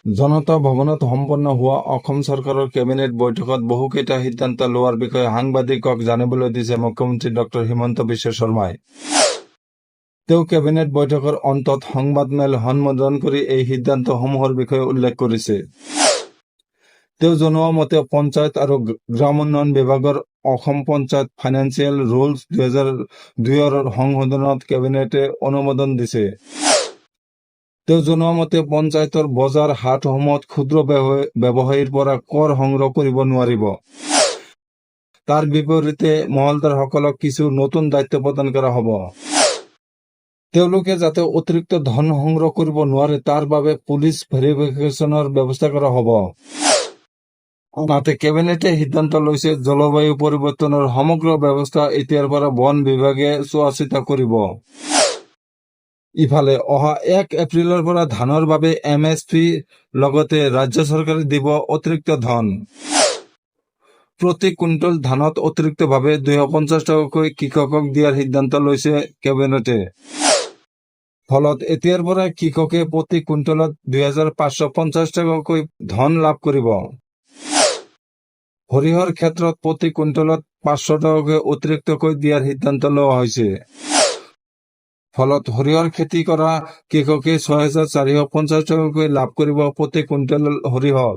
জনতা ভৱনত সম্পন্ন হোৱা অসম চৰকাৰৰ কেবিনেট বৈঠকত বহুকেইটা সিদ্ধান্ত লোৱাৰ বিষয়ে সাংবাদিকক জানিবলৈ দিছে মুখ্যমন্ত্ৰী ডক্টৰ হিমন্ত বিশ্ব শৰ্মাই। তেওঁ কেবিনেট বৈঠকৰ অন্তত সংবাদমেল সম্বোধন কৰি এই সিদ্ধান্তসমূহৰ বিষয়ে উল্লেখ কৰিছে। তেওঁ জনোৱা মতে পঞ্চায়ত আৰু গ্ৰাম উন্নয়ন বিভাগৰ অসম পঞ্চায়ত ফাইনেন্সিয়েল ৰুলছ 2002ৰ সংশোধনত কেবিনেটে অনুমোদন দিছে। তেওঁ জনোৱা মতে পঞ্চায়তৰ বজাৰ হাটসমূহত ক্ষুদ্ৰ ব্যৱসায়ীৰ পৰা কৰ সংগ্ৰহ কৰিব নোৱাৰিব। তাৰ বিপৰীতে মহলদাৰসকলক কিছু নতুন দায়িত্ব প্ৰদান কৰা হ'ব। তেওঁলোকে যাতে অতিৰিক্ত ধন সংগ্ৰহ কৰিব নোৱাৰে তাৰ বাবে পুলিচ ভেৰিফিকেশ্যনৰ ব্যৱস্থা কৰা হ'ব। আনহাতে কেবিনেটে সিদ্ধান্ত লৈছে জলবায়ু পৰিৱৰ্তনৰ সমগ্ৰ ব্যৱস্থা এতিয়াৰ পৰা বন বিভাগে চোৱা-চিতা কৰিব। ইফালে অহা 1 এপ্ৰিলৰ পৰা ধানৰ বাবে MSP লগতে ৰাজ্য চৰকাৰে দিব অতিৰিক্ত ধন। প্ৰতি কুইণ্টল ধানত অতিৰিক্তভাৱে 250 টকাকৈ কৃষকক দিয়াৰ সিদ্ধান্ত লৈছে কেবিনেটে। ফলত এতিয়াৰ পৰা কৃষকে প্ৰতি কুইণ্টলত 2550 টকাকৈ ধন লাভ কৰিব। সৰিয়হৰ ক্ষেত্ৰত প্ৰতি কুইণ্টলত 500 টকাকৈ অতিৰিক্তকৈ দিয়াৰ সিদ্ধান্ত লোৱা হৈছে। ফলত সৰিয়হৰ খেতি কৰা কৃষকে 6450 টকাকৈ লাভ কৰিব প্ৰতি কুইণ্টল সৰিয়হত।